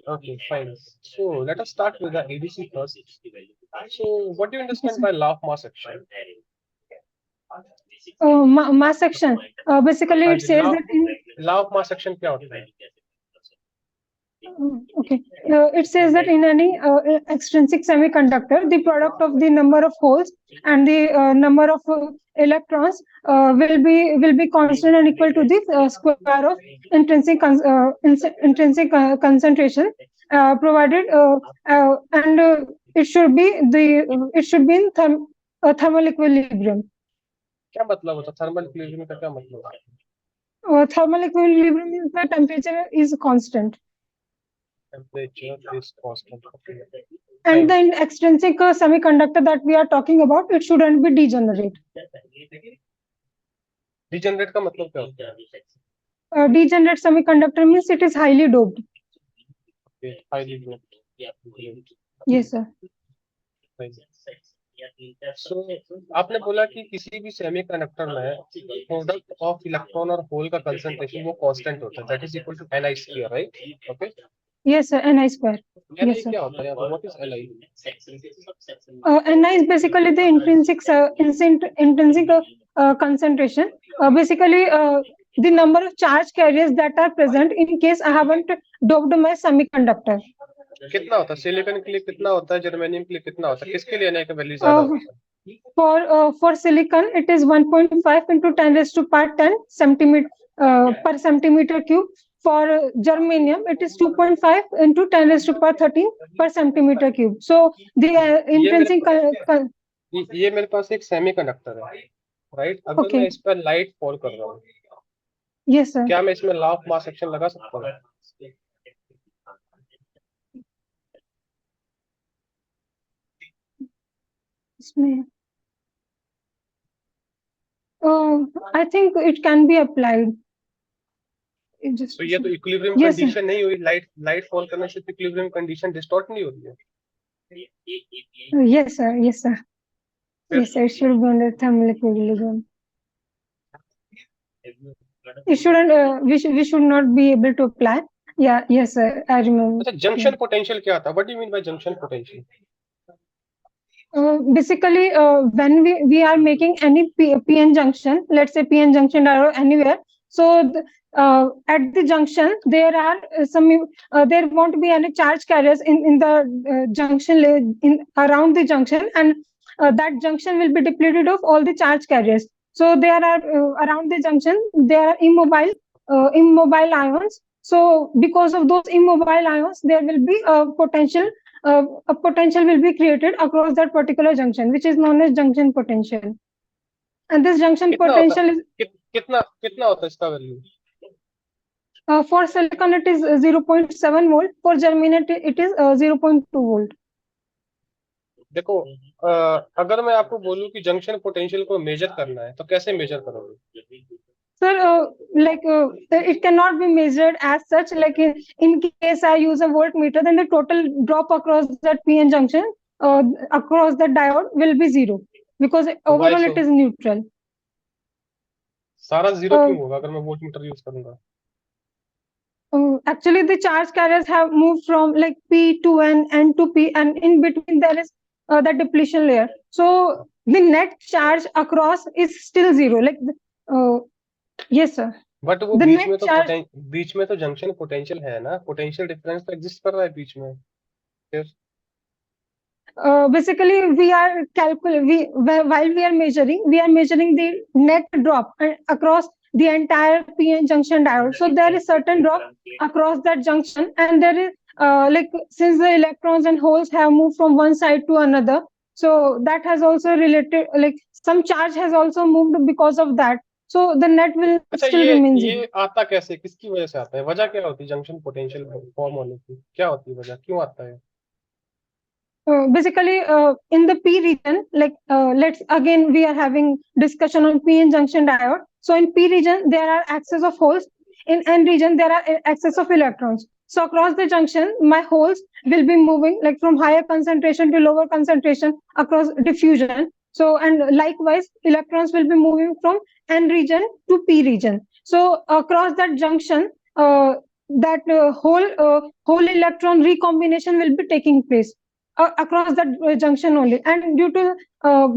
Okay, fine. So let us start with the ADC first. So what do you Okay, understand sir. by law of mass action? Mass action. Basically, हाँ it ji, says that in law of mass action क्या होता है? okay, it says that in any extrinsic semiconductor, the product of the number of holes and the number of electrons will be constant and equal to the square of intrinsic concentration, provided and it should be in thermal equilibrium. क्या मतलब होता है thermal equilibrium का क्या मतलब है? Thermal equilibrium means the temperature is constant. Temperature is constant. Okay. And the extrinsic semiconductor that we are talking about, it shouldn't be degenerate. Degenerate का मतलब क्या होता है? Degenerate semiconductor means it is highly doped. Okay, highly doped. Yes, sir. So आपने बोला कि किसी भी सेमीकंडक्टर में प्रोडक्ट ऑफ इलेक्ट्रॉन और होल का कंसंट्रेशन वो कांस्टेंट होता है, that is equal to Ni square, right? Okay, Yes, sir. Ni square. Ni Yes, sir. क्या होता है यहाँ पर? What is Ni? Ni is basically the intrinsic concentration. Basically, the number of charge carriers that are present in case I haven't doped my semiconductor. कितना होता है silicon के लिए, कितना होता है जर्मेनियम के लिए, कितना होता है, किसके लिए Ni का वैल्यू ज्यादा होता है? For silicon, it is 1.5 into 10 raised to power 10 centimeter per centimeter cube. For germanium, it is 2.5 into 10 raised to power 13 per centimeter cube. So the intrinsic ये मेरे पास एक सेमीकंडक्टर है, राइट? अगर Okay. मैं इस पर लाइट फॉल कर रहा हूँ, Yes, sir. क्या मैं इसमें लॉ ऑफ मास एक्शन लगा सकता हूँ? इसमें I think it can be applied. तो ये तो इक्विलिब्रियम Yes, sir. कंडीशन नहीं हुई, लाइट फॉल करने से इक्विलिब्रियम कंडीशन डिस्टॉर्ट नहीं हो रही है? Yes, sir. Yes, sir. Yes, sir. It should be under thermal equilibrium. It shouldn't. We should not be able to apply. Yeah. Yes, sir. I remember. अच्छा, junction potential क्या था? What do you mean by junction potential? Basically, when we are making any PN junction, let's say PN junction arrow anywhere, so at the junction there are there won't be any charge carriers in the junction around the junction, and that junction will be depleted of all the charge carriers. So there are around the junction there are immobile ions. So because of those immobile ions, there will be a potential will be created across that particular junction, which is known as junction potential. And this junction potential is कितना होता है इसका value? for silicon it is 0.7 volt. For germanium it is 0.2 volt. देखो, अगर मैं आपको बोलूं कि जंक्शन पोटेंशियल को मेजर करना है तो कैसे मेजर करोगे? Sir, it cannot be measured as such. Like in case I use a voltmeter, then the total drop across that PN junction across the diode will be 0, because overall so? it is neutral. सारा zero क्यों होगा अगर मैं voltmeter use करूंगा? Actually, the charge carriers have moved from like P to N, N to P, and in between there is the depletion layer. So the net charge across is still 0. Like, yes, sir. But वो The beach net में तो charge, बीच में तो junction potential है ना, potential difference तो exist कर रहा है बीच में। फिर basically we are while we are measuring the net drop across the entire PN junction diode. So there is certain drop across that junction, and there is like since the electrons and holes have moved from one side to another, so that has also related, like some charge has also moved because of that. So the net will still remain 0. ये आता कैसे, किसकी वजह से आता है? वजह क्या होती है जंक्शन पोटेंशियल फॉर्म होने की? क्या होती है वजह, क्यों आता है? Basically, in the P region, like let's again we are having discussion on PN junction diode. So in P region there are axes of holes. In N region there are axes of electrons. So across the junction, my holes will be moving like from higher concentration to lower concentration across diffusion. So and likewise, electrons will be moving from N region to P region. So across that junction, that whole electron recombination will be taking place across that junction only, and due to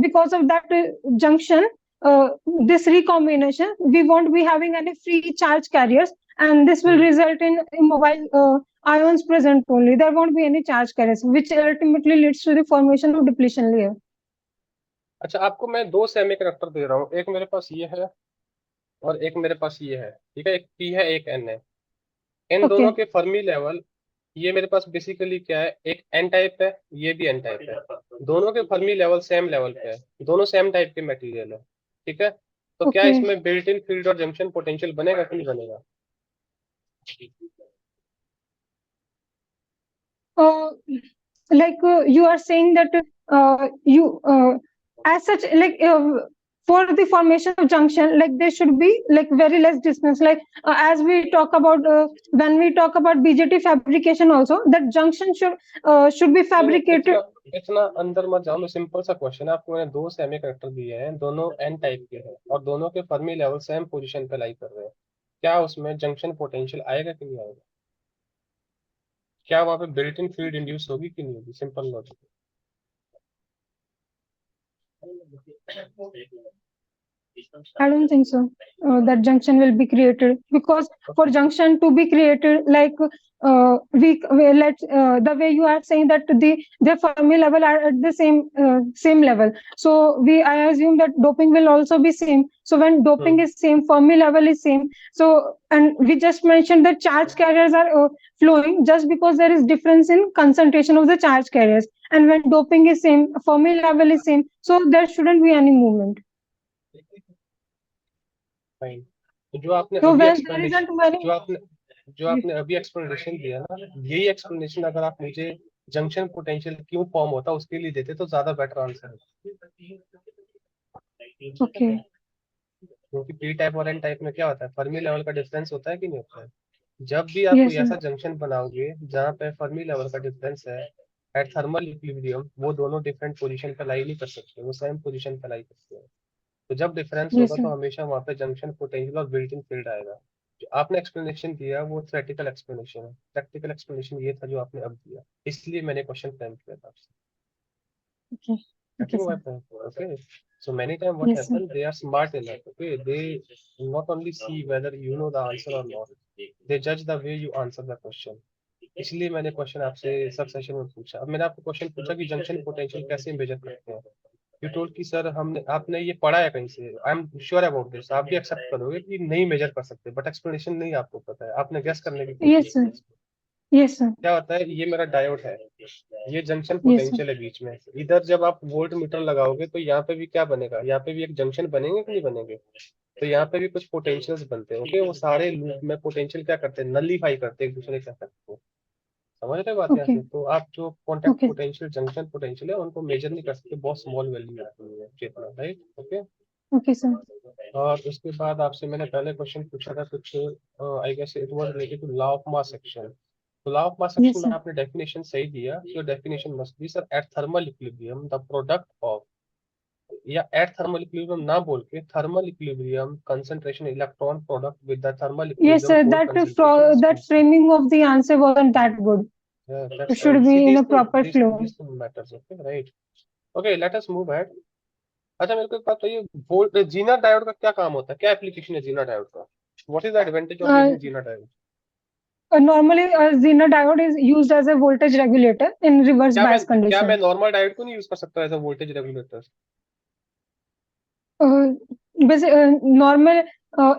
because of that junction, this recombination, we won't be having any free charge carriers, and this will result in immobile ions present only. There won't be any charge carriers, which ultimately leads to the formation of depletion layer. अच्छा, आपको मैं दो semiconductor दे रहा हूँ, एक मेरे पास ये है और एक मेरे पास ये है, ठीक है, एक P है एक N है। इन Okay. दोनों के फर्मी लेवल, ये मेरे पास बेसिकली क्या है, एक एन टाइप है, ये भी एन टाइप है। दोनों के फर्मी लेवल सेम लेवल पे है, दोनों सेम टाइप के मटेरियल है, ठीक है। तो क्या Okay. इसमें बिल्ट इन फील्ड और जंक्शन पोटेंशियल बनेगा कि नहीं बनेगा? Like you are saying that you as such, like for the formation of junction, like there should be like very less distance, like as we talk about when we talk about BJT fabrication also, that junction should be fabricated. इतना अंदर मत जाओ, मैं simple सा question है, आपको मैंने दो सेमीकंडक्टर दिए हैं, दोनों एन टाइप के हैं और दोनों के फर्मी लेवल सेम पोजीशन पे लाई कर रहे हैं, क्या उसमें जंक्शन पोटेंशियल आएगा कि नहीं आएगा? क्या वहां पे बिल्ट इन फील्ड इंड्यूस होगी कि नहीं होगी? Simple logic. I don't think so. That junction will be created, because for junction to be created, like we let the way you are saying that their Fermi level are at the same level. So I assume that doping will also be same. So when doping is same, Fermi level is same. So, and we just mentioned that charge carriers are flowing just because there is difference in concentration of the charge carriers. And when doping is same, Fermi level is same. So there shouldn't be any movement. Fine. तो जो आपने So अभी when there isn't many, जो आपने अभी explanation दिया ना, यही एक्सप्लेनेशन अगर आप मुझे जंक्शन पोटेंशियल क्यों फॉर्म होता है उसके लिए देते तो ज्यादा बेटर आंसर है। okay. क्योंकि पी टाइप और एन टाइप में क्या होता है, फर्मी लेवल का डिफरेंस होता है कि नहीं होता है? जब भी आप कोई Yes, ऐसा जंक्शन बनाओगे जहाँ पे फर्मी लेवल का डिफरेंस है एट थर्मल इक्विलिब्रियम, वो दोनों डिफरेंट पोजीशन पे लाई नहीं कर सकते, वो सेम पोजीशन पे लाई करते हैं। तो जब डिफरेंस yes, होगा sir. तो हमेशा वहाँ पे जंक्शन पोटेंशियल और बिल्ट इन फील्ड आएगा। जो आपने एक्सप्लेनेशन दिया वो थ्योरेटिकल एक्सप्लेनेशन है, प्रैक्टिकल एक्सप्लेनेशन ये था जो आपने अब दिया, इसलिए मैंने क्वेश्चन फ्रेम किया था आपसे। Okay, okay, Getting my sir. point? Okay. So many times what Yes, sir. happen, they are smart enough. Okay, they not only see whether you know the answer or not, they judge the way you answer the question. इसलिए मैंने question आपसे सब session में पूछा। अब मैंने आपको question पूछा कि जंक्शन पोटेंशियल कैसे मेजर करते हैं, यू टोल्ड कि सर हमने आपने ये पढ़ा है कहीं से, I am sure about this, आप भी एक्सेप्ट करोगे कि नहीं मेजर कर सकते, बट एक्सप्लेनेशन नहीं आपको पता है, आपने गेस करने की Yes, कोशिश sir. की। Yes, sir. क्या होता है, ये मेरा डायोड है, ये जंक्शन Yes, sir. पोटेंशियल है बीच में, इधर जब आप वोल्ट मीटर लगाओगे तो यहाँ पे भी क्या बनेगा, यहाँ पे भी एक जंक्शन बनेंगे कि नहीं बनेंगे? तो यहाँ पे भी कुछ पोटेंशियल्स बनते हैं। ओके, वो सारे लूप में पोटेंशियल क्या करते हैं, नलीफाई करते हैं एक दूसरे के इफेक्ट को। समझ रहे बात यहाँ Okay. से? तो आप जो contact Okay. Potential junction potential है उनको मेजर नहीं कर सकते, बहुत स्मॉल वैल्यू आती है जितना, राइट? ओके। Okay, sir. और उसके बाद आपसे मैंने पहले क्वेश्चन पूछा था कुछ, I guess it was related to law of mass action. तो law of mass Yes, action में sir. आपने डेफिनेशन सही दिया, your definition must be sir at thermal equilibrium the product of, या एट थर्मल इक्विलिब्रियम ना बोल के thermal equilibrium concentration electron product with the thermal Yes, equilibrium sir. Hole concentration. That framing of the answer wasn't that good. Yeah, It that's should right. be See, in these a things, proper flow. these things matters. Okay, right. Okay, let us move ahead. अच्छा, मेरे को एक बात बताइए, volt Zener diode का क्या काम होता है, क्या एप्लीकेशन है जीनर डायोड का? What is the advantage of using Zener diode? Normally, a Zener diode is used as a voltage regulator in reverse bias क्या condition. मैं नॉर्मल डायोड को नहीं यूज कर सकता as a voltage regulator? Normal,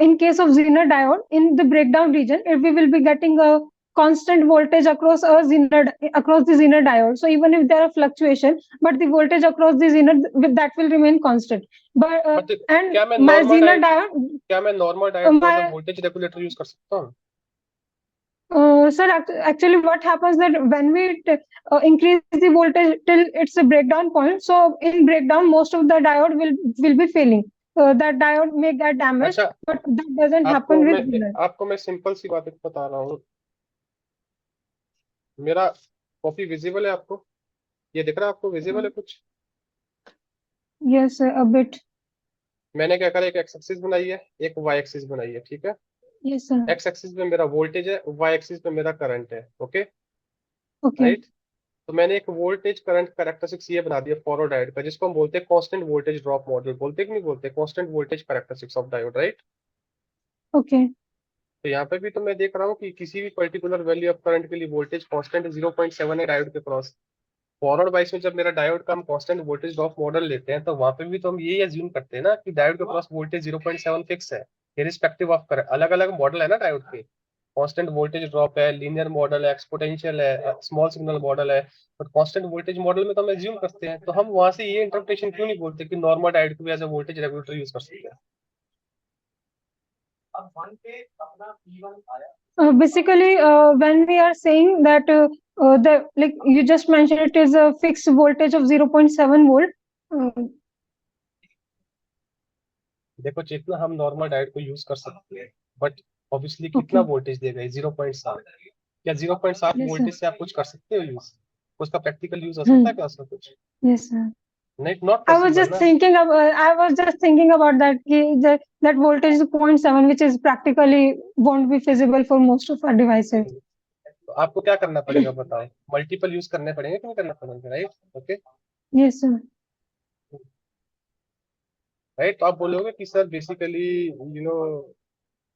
in case of Zener diode, in the breakdown region, we will be getting a constant voltage across the Zener diode. So even if there are fluctuation, but the voltage across the Zener that will remain constant. But and क्या मैं my normal Zener diode diode, क्या मैं normal diode को as a voltage regulator use कर सकता हूँ? Sir, actually, what happens that when we increase the voltage till its a breakdown point, so in breakdown, most of the diode will be failing. That diode may get damaged, अच्छा, but that doesn't happen with Zener. आपको मैं simple सी बात बता रहा हूँ, मेरा copy visible है आपको? ये दिख रहा है आपको, विजिबल है कुछ? Yes, sir, a bit. मैंने क्या करा, एक एक्स एक्सिस बनाई है, एक वाई एक्सिस बनाई है, ठीक है। Yes, sir. एक्स एक्सिस पे मेरा वोल्टेज है, वाई एक्सिस पे मेरा करंट है, ओके Okay. राइट। तो मैंने एक वोल्टेज करंट कैरेक्टरिस्टिक्स ये बना दिया फॉरवर्ड डायोड का, जिसको हम बोलते हैं कांस्टेंट वोल्टेज ड्रॉप मॉडल, बोलते हैं कि नहीं बोलते, constant voltage characteristics of diode, right. Okay. तो यहाँ पे भी तो मैं देख रहा हूँ कि किसी भी पर्टिकुलर वैल्यू ऑफ करंट के लिए वोल्टेज कांस्टेंट 0.7 है डायोड के क्रॉस। फॉरवर्ड बाइस में जब मेरा डायोड का हम कांस्टेंट वोल्टेज ड्रॉप मॉडल लेते हैं, तो वहां पे भी तो हम यही अज्यूम करते हैं ना कि डायोड के क्रॉस वोल्टेज 0.7 फिक्स है, इरिस्पेक्टिव ऑफ करंट। अलग अलग मॉडल है ना डायोड के, कांस्टेंट वोल्टेज ड्रॉप है, लीनियर मॉडल है, एक्सपोनेंशियल है, स्मॉल सिग्नल मॉडल है। बट कांस्टेंट वोल्टेज मॉडल में तो हम एज्यूम करते हैं, तो हम वहां से ये इंटरप्रिटेशन क्यों नहीं बोलते कि नॉर्मल डायोड को भी as a voltage regulator use कर सकते हैं। Basically, when we are saying that the like you just mentioned, it is a fixed voltage of 0.7 volt. देखो चेतना, हम नॉर्मल डायोड को यूज कर सकते हैं, बट ऑब्वियसली कितना Okay. वोल्टेज देगा, 0.7। क्या 0.7 Yes, sir. वोल्टेज से आप कुछ कर सकते हो यूज? उसका प्रैक्टिकल यूज हो सकता है क्या उसका कुछ? Yes, sir. नहीं, not I was possible just ना। thinking about that that voltage is 0.7, which is practically won't be feasible for most of our devices. तो आपको क्या करना पड़ेगा बताओ, मल्टीपल यूज करने पड़ेंगे कि नहीं करना पड़ेगा, right, okay Yes, sir. Right. तो आप बोलोगे कि सर बेसिकली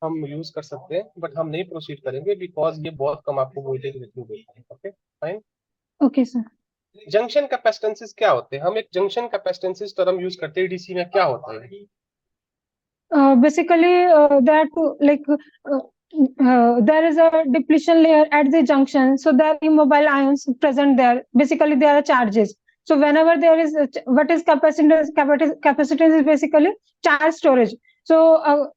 हम यूज कर सकते हैं, बट हम नहीं प्रोसीड करेंगे बिकॉज ये बहुत कम आपको वोल्टेज रेटिंग देता है, okay fine. Okay, sir. Junction capacitances क्या होते हैं? हम एक जंक्शन कैपेसिटेंसेस टर्म यूज करते हैं डीसी में, क्या होता है? Basically, there is a depletion layer at the junction, so there are immobile ions present there. Basically, there are charges. So whenever there is what is capacitance? Capacitance is basically charge storage. So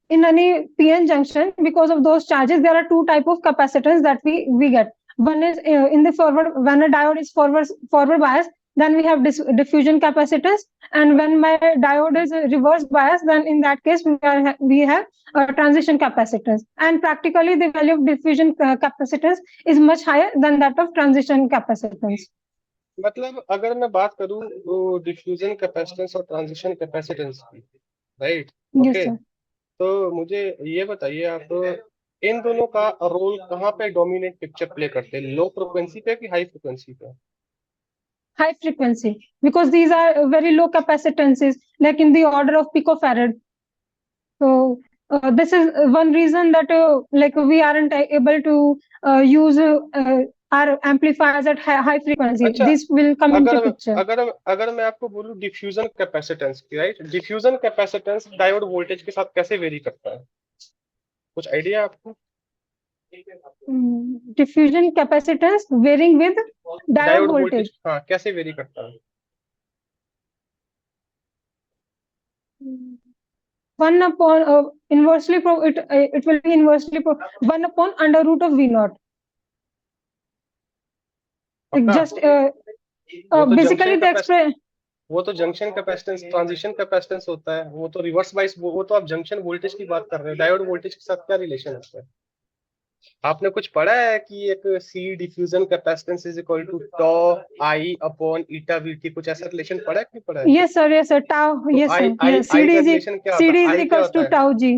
in any PN junction, because of those charges, there are two type of capacitance that we get. One is in the forward, when a diode is forward bias, then we have diffusion capacitance, and when my diode is reverse bias, then in that case we have transition capacitance, and practically the value of diffusion capacitance is much higher than that of transition capacitance. मतलब अगर मैं बात करूं तो diffusion capacitance और transition capacitance की, right, Yes, okay. sir. तो मुझे ये बताइए आप, इन दोनों का रोल कहाँ पे डोमिनेट पिक्चर प्ले करते हैं, लो फ्रिक्वेंसी पे कि हाई फ्रिक्वेंसी पे? High frequency, because these are very low capacitances, like in the order of picofarad. So this is one reason that like we aren't able to use our amplifiers at high frequency. अच्छा, This will come into अगर picture. अगर अगर मैं आपको बोलूं diffusion capacitance की, right, diffusion capacitance diode voltage के साथ कैसे वेरी करता है, कुछ आइडिया आपको? Diffusion capacitance varying with diode diode voltage. Voltage, हाँ, कैसे वेरी करता है? One upon inversely it will be inversely 1 upon under root of V naught. पक्का? Just वो तो basically जंक्शन the express. वो तो जंक्शन कैपेसिटेंस, ट्रांजिशन कैपेसिटेंस होता है, वो तो रिवर्स बाइस, वो तो आप जंक्शन वोल्टेज की बात कर रहे हो, डायोड वोल्टेज के साथ क्या रिलेशन है? आपने कुछ पढ़ा है कि एक C diffusion capacitance is equal to tau I upon eta VT, कुछ ऐसा रिलेशन पढ़ा है कि नहीं पढ़ा है? Yes, sir. Yes, sir. Tau. तो Yes, sir. आई Yes. आई CD का is रिलेशन क्या होता CD है? is आई क्या equals होता to है? tau G.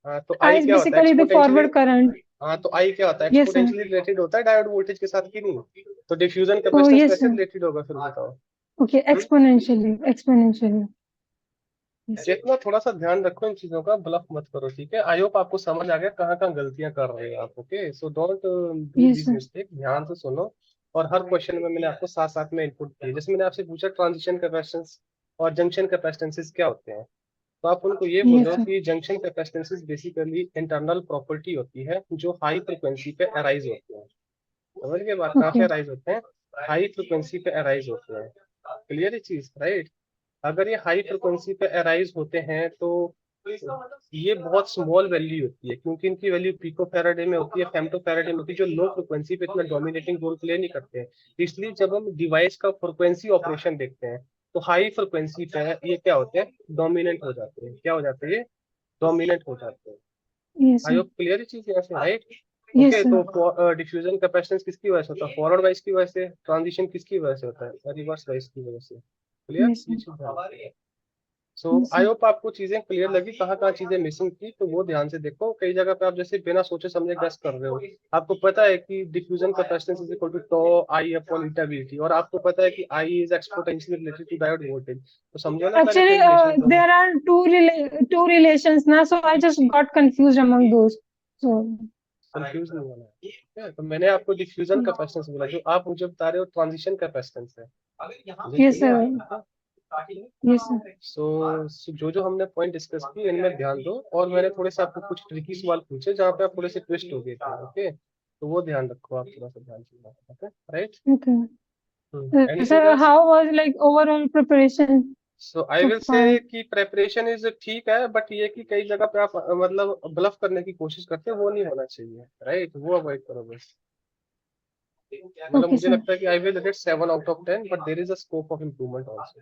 हाँ, तो I आई is क्या होता है? basically the exponentially. forward current. हाँ, तो आई क्या होता है? Yes, sir. एक्सपोनेंशियली रिलेटेड होता है डायोड वोल्टेज के साथ कि नहीं? तो डिफ्यूजन Oh, कैपेसिटेंस yes, कैसे sir. रिलेटेड होगा फिर बताओ? Okay. Exponentially. Exponentially. Yes. जितना थोड़ा सा ध्यान रखो इन चीजों का, ब्लफ मत करो, ठीक है। आई होप आपको समझ आ गया कहाँ कहाँ गलतियां कर रहे हो आप, okay. So don't do Yes, this sir. Mistake, ध्यान से सुनो। और हर क्वेश्चन में मैंने आपको साथ साथ में इनपुट दिए, जैसे मैंने आपसे पूछा ट्रांजिशन कैपेसिटेंस और जंक्शन कैपेसिटेंसेस क्या होते हैं, तो आप उनको ये बोल Yes, रहे हो sir. कि जंक्शन कैपेसिटेंसेस बेसिकली इंटरनल प्रॉपर्टी होती है जो हाई फ्रिक्वेंसी पे अराइज होते हैं। समझ गए बात, कहाँ पे Okay. अराइज होते हैं? हाई फ्रिक्वेंसी पे अराइज होते हैं। क्लियर है चीज, राइट। अगर ये हाई फ्रिक्वेंसी पे अराइज होते हैं तो ये बहुत स्मॉल वैल्यू होती है, क्योंकि इनकी वैल्यू पिको फैराडे में होती है, फेम्टो फैराडे में होती है, जो लो फ्रिक्वेंसी पे इतना डोमिनेटिंग रोल प्ले नहीं करते हैं। इसलिए जब हम डिवाइस का फ्रिक्वेंसी ऑपरेशन देखते हैं तो हाई फ्रिक्वेंसी पे ये क्या होते हैं? डोमिनेंट हो जाते हैं। क्या हो जाते हैं? ये डोमिनेंट हो जाते हैं। Yes, आई sir. होप क्लियर चीज यहाँ से, राइट। Yes, okay, sir. तो डिफ्यूजन कैपेसिटेंस किसकी वजह से होता है? फॉरवर्ड वाइज की वजह से। ट्रांजिशन किसकी वजह से होता है? रिवर्स वाइज की वजह से। क्लियर, Yes, ये sir. चीज है। सो Yes, आई sir. होप आपको चीजें क्लियर लगी, कहाँ कहाँ चीजें मिसिंग थी, तो वो ध्यान से देखो। कई जगह पे आप जैसे बिना सोचे समझे गेस कर रहे हो। आपको पता है कि diffusion capacitance is equal to tau I upon eta VT, और आपको पता है कि I is exponentially related to diode voltage. तो समझो ना पहले Actually, क्या रिलेशन दोनों। there are two relations now, so I just got confused among those. So confuse नहीं होना है, ठीक है? तो मैंने आपको डिफ्यूजन कैपेसिटेंस बोला, जो आप मुझे बता रहे हो ट्रांजिशन कैपेसिटेंस है। yes, sir. Yes, sir. सो जो हमने पॉइंट डिस्कस किए इनमें ध्यान दो, और मैंने थोड़े से आपको कुछ ट्रिकी सवाल पूछे जहाँ पे आप थोड़े से ट्विस्ट हो गए थे। ओके, तो वो ध्यान रखो, आप थोड़ा सा ध्यान से। Okay, right. Okay. Anything Sir, else? how was like overall preparation so I so will say far? कि प्रेपरेशन इज ठीक है, बट ये कि कई जगह पे आप मतलब ब्लफ करने की कोशिश करते हो, वो नहीं होना चाहिए, राइट? वो अवॉइड करो बस। मतलब Okay, मुझे sir. लगता है कि I will rate 7 out of 10, but there is a scope of improvement also.